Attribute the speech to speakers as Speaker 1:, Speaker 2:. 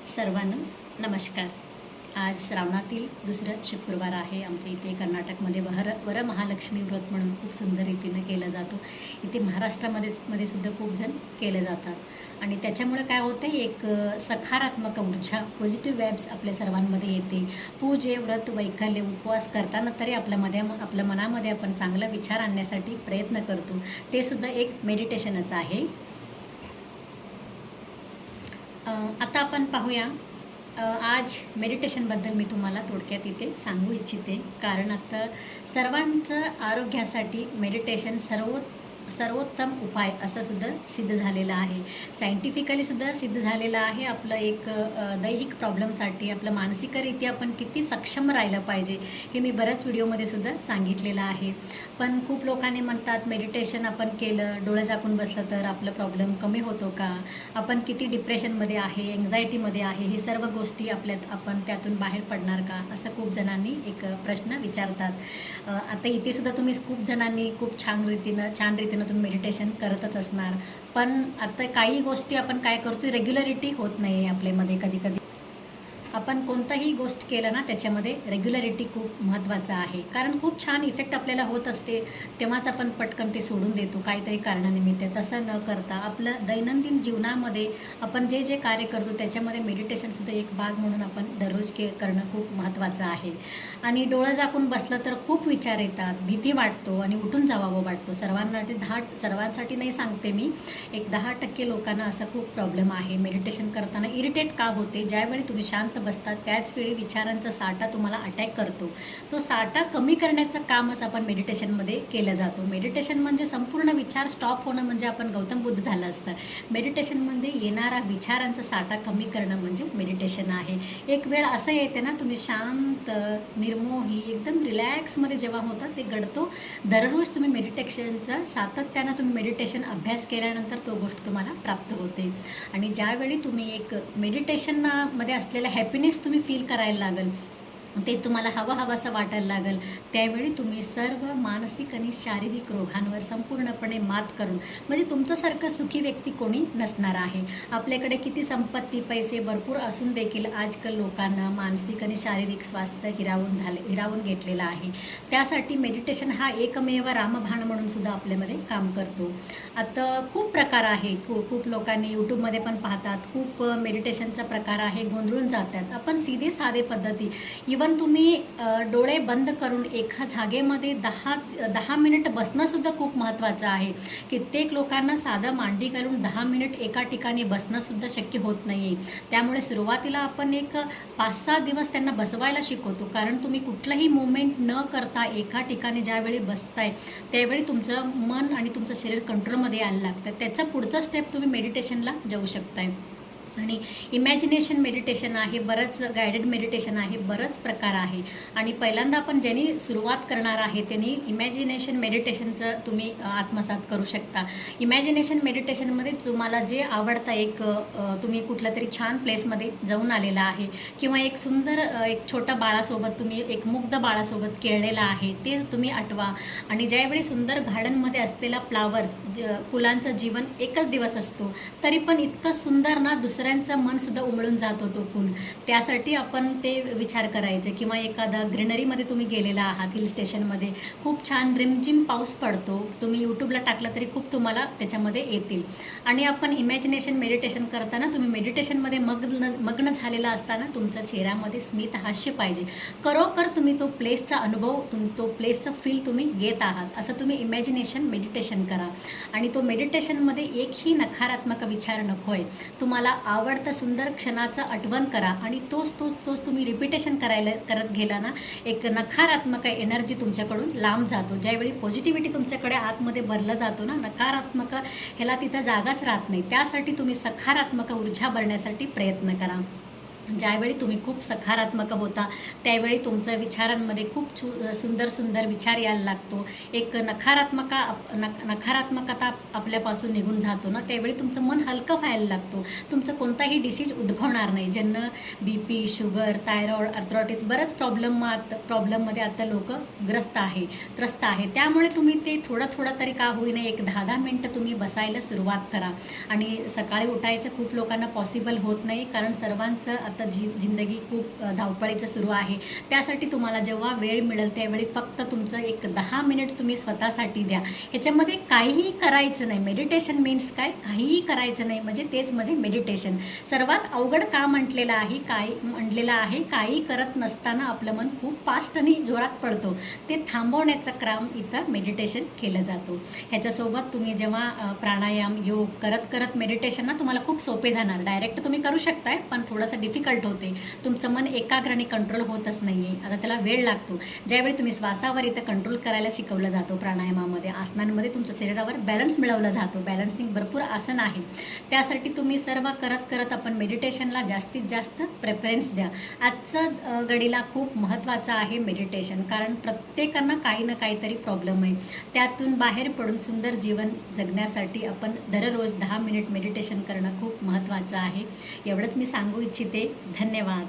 Speaker 1: सर्वांना नमस्कार. आज श्रावणातील दुसरं शुक्रवार आहे. आमच्या इथे कर्नाटकमध्ये वरमहालक्ष्मी व्रत म्हणून खूप सुंदर रीतीनं केलं जातो. इथे महाराष्ट्रामध्ये सुद्धा खूप जण केले जातात आणि त्याच्यामुळे काय होतं, एक सकारात्मक ऊर्जा, पॉझिटिव्ह वाइब्स आपल्या सर्वांमध्ये येते. पूजे, व्रत, वैकल्य, उपवास करताना तरी आपल्या मनामध्ये आपण चांगला विचार आणण्यासाठी प्रयत्न करतो. ते सुद्धा एक मेडिटेशनच आहे. आता आपण पाहूया. आज मेडिटेशनबद्दल मी तुम्हाला थोडक्यात इथे सांगू इच्छिते, कारण आता सर्वांचं आरोग्यासाठी मेडिटेशन सर्वोत्तम उपाय असं सुद्धा सिद्ध झालेलं आहे. सायंटिफिकली सुद्धा सिद्ध झालेलं आहे. आपलं एक दैहिक प्रॉब्लेमसाठी आपलं मानसिकरित्या आपण किती सक्षम राहिलं पाहिजे हे मी बऱ्याच व्हिडिओमध्ये सुद्धा सांगितलेलं आहे. पण खूप लोकांनी म्हणतात मेडिटेशन आपण केलं, डोळे झाकून बसलं तर आपलं प्रॉब्लेम कमी होतो का, आपण किती डिप्रेशनमध्ये आहे, एन्झायटीमध्ये आहे, हे सर्व गोष्टी आपण त्यातून बाहेर पडणार का, असं खूप जणांनी एक प्रश्न विचारतात. आता इथे सुद्धा तुम्ही खूप जणांनी खूप छान रीतीनं तुम्ही मेडिटेशन करतच असणार. पण आता काही गोष्टी आपण काय करतो, रेग्युलरिटी होत नाही आहे आपल्यामध्ये. कधी आपण कोणताही गोष्ट केलं ना, त्याच्यामध्ये रेग्युलरिटी खूप महत्त्वाचं आहे. कारण खूप छान इफेक्ट आपल्याला होत असते, तेव्हाच आपण पटकन ते सोडून देतो काहीतरी कारणानिमित्त. तसं न करता आपलं दैनंदिन जीवनामध्ये आपण जे जे कार्य करतो त्याच्यामध्ये मेडिटेशनसुद्धा एक भाग म्हणून आपण दररोज करणं खूप महत्त्वाचं आहे. आणि डोळं झाकून बसलं तर खूप विचार येतात, भीती वाटतो आणि उठून जावावं वाटतो. सर्वांसाठी नाही सांगते मी, एक 10% लोकांना असा खूप प्रॉब्लेम आहे. मेडिटेशन करताना इरिटेट का होते, ज्यावेळी तुम्ही शांत बसतात त्याचवेळी विचारांचा साठा तुम्हाला अटॅक करतो. तो साठा कमी करण्याचं कामच आपण मेडिटेशनमध्ये केलं जातो. मेडिटेशन म्हणजे संपूर्ण विचार स्टॉप होणं, म्हणजे आपण गौतम बुद्ध झालं असतं. मेडिटेशनमध्ये येणारा विचारांचा साठा कमी करणं म्हणजे मेडिटेशन आहे. एक वेळ असं येते ना, तुम्ही शांत, निर्मोही, एकदम रिलॅक्समध्ये जेव्हा होता ते घडतो. दररोज तुम्ही मेडिटेशनचा सातत्यानं तुम्ही मेडिटेशन अभ्यास केल्यानंतर तो गोष्ट तुम्हाला प्राप्त होते. आणि ज्यावेळी तुम्ही एक मेडिटेशनमध्ये असलेला हॅपीनेस तुम्ही फील करायला लागल, ते तुम्हाला हवंसं वाटायला लागेल, त्यावेळी तुम्ही सर्व मानसिक आणि शारीरिक रोगांवर संपूर्णपणे मात करून, म्हणजे तुमच्यासारखं सुखी व्यक्ती कोणी नसणार आहे. आपल्याकडे किती संपत्ती, पैसे भरपूर असून देखील आजकाल लोकांना मानसिक आणि शारीरिक स्वास्थ्य हिरावून घेतलेलं आहे. त्यासाठी मेडिटेशन हा एकमेव रामबाण म्हणून सुद्धा आपल्यामध्ये काम करतो. आता खूप प्रकार आहे. खूप लोकांनी यूट्यूबमध्ये पण पाहतात, खूप मेडिटेशनचा प्रकार आहे, गोंधळून जातात. आपण साधे पद्धती, इवन तुम्ही डोळे बंद करून एका जागेमध्ये 10 मिनिट बसणंसुद्धा खूप महत्त्वाचं आहे. कित्येक लोकांना साधं मांडी घालून 10 मिनिट एका ठिकाणी बसणंसुद्धा शक्य होत नाही आहे. त्यामुळे सुरुवातीला आपण एक 5-6 दिवस त्यांना बसवायला शिकवतो. कारण तुम्ही कुठलंही मूवमेंट न करता एका ठिकाणी ज्यावेळी बसताय त्यावेळी तुमचं मन आणि तुमचं शरीर कंट्रोलमध्ये यायला लागतं. त्याचा पुढचा स्टेप तुम्ही मेडिटेशनला जाऊ शकताय. आणि इमॅजिनेशन मेडिटेशन आहे, बरंच गायडेड मेडिटेशन आहे, बरंच प्रकार आहे. आणि पहिल्यांदा आपण ज्यांनी सुरुवात करणार आहे त्यांनी इमॅजिनेशन मेडिटेशनचं तुम्ही आत्मसात करू शकता. इमॅजिनेशन मेडिटेशनमध्ये तुम्हाला जे आवडतं, एक तुम्ही कुठल्या तरी छान प्लेसमध्ये जाऊन आलेला आहे, किंवा एक सुंदर एक छोट्या बाळासोबत, तुम्ही एक मुग्ध बाळासोबत खेळलेला आहे, ते तुम्ही आठवा. आणि ज्यावेळी सुंदर गार्डनमध्ये असलेला फ्लावर्स, फुलांचं जीवन एकच दिवस असतो, तरी पण इतकं सुंदर ना, दुसऱ्यांचं मनसुद्धा उमळून जातो तो फुल. त्यासाठी आपण ते विचार करायचे. किंवा एखादा ग्रीनरीमध्ये तुम्ही गेलेला आहात, हिल स्टेशनमध्ये खूप छान रिमझिम पाऊस पडतो, तुम्ही यूट्यूबला टाकलं तरी खूप तुम्हाला त्याच्यामध्ये येतील. आणि आपण इमॅजिनेशन मेडिटेशन करताना तुम्ही मेडिटेशनमध्ये मग्न झालेला असताना तुमच्या चेहऱ्यामध्ये स्मित हास्य पाहिजे. खरोखर तुम्ही तो प्लेसचा अनुभव, तो प्लेसचं फील तुम्ही घेत आहात, असं तुम्ही इमॅजिनेशन मेडिटेशन करा. आणि तो मेडिटेशनमध्ये एकही नकारात्मक विचार नको आहे. तुम्हाला आवडतं सुंदर क्षणाचं आठवण करा आणि तोच तुम्ही रिपिटेशन करत गेला ना, एक नकारात्मक एनर्जी तुमच्याकडून लांब जातो. ज्यावेळी पॉझिटिव्हिटी तुमच्याकडे आतमध्ये भरलं जातो ना, नकारात्मक ह्याला तिथं जागाच राहत नाही. त्यासाठी तुम्ही सकारात्मक ऊर्जा भरण्यासाठी प्रयत्न करा. ज्यावेळी तुम्ही खूप सकारात्मक होता त्यावेळी तुमच्या विचारांमध्ये खूप सुंदर सुंदर विचार यायला लागतो. एक नकारात्मकता आपल्यापासून निघून जातो ना, त्यावेळी तुमचं मन हलकं व्हायला लागतो. तुमचं कोणताही डिसीज उद्भवणार नाही. ज्यांना BP, शुगर, थायरॉइड, आर्थरायटिस बरंच प्रॉब्लेममध्ये आता लोक त्रस्त आहे. त्यामुळे तुम्ही ते थोडं तरी का होईना एक 10-10 मिनटं तुम्ही बसायला सुरुवात करा. आणि सकाळी उठायचं खूप लोकांना पॉसिबल होत नाही, कारण सर्वांचं आता जिंदगी खूप धावपळीचं सुरू आहे. त्यासाठी तुम्हाला जेव्हा वेळ मिळेल त्यावेळी फक्त तुमचं एक 10 मिनिट तुम्ही स्वतःसाठी द्या. ह्याच्यामध्ये काहीही करायचं नाही. मेडिटेशन मीन्स काय? काहीही करायचं नाही म्हणजे मेडिटेशन. सर्वात अवघड का म्हटलेलं आहे, काही करत नसताना आपलं मन खूप फास्ट आणि जोरात पडतो. ते थांबवण्याचं काम इथं मेडिटेशन केलं जातो. ह्याच्यासोबत तुम्ही जेव्हा प्राणायाम, योग करत मेडिटेशन ना तुम्हाला खूप सोपे जाणार. डायरेक्ट तुम्ही करू शकताय, पण थोडंसं डिफिकल्ट होते. तुमचं मन एकाग्र आणि कंट्रोल होतच नाही आहे. आता त्याला वेळ लागतो. ज्यावेळी तुम्ही श्वासावर इथं कंट्रोल करायला शिकवलं जातो प्राणायामामध्ये, आसनांमध्ये तुमच्या शरीरावर बॅलन्स मिळवला जातो. बॅलन्सिंग भरपूर आसन आहे. त्यासाठी तुम्ही सर्व करत आपण मेडिटेशनला जास्तीत जास्त प्रेफरन्स द्या. आजचं घडीला खूप महत्त्वाचं आहे मेडिटेशन, कारण प्रत्येकांना काही ना काहीतरी प्रॉब्लेम आहे. त्यातून बाहेर पडून सुंदर जीवन जगण्यासाठी आपण दररोज 10 मिनिट मेडिटेशन करणं खूप महत्त्वाचं आहे. एवढंच मी सांगू इच्छिते. धन्यवाद.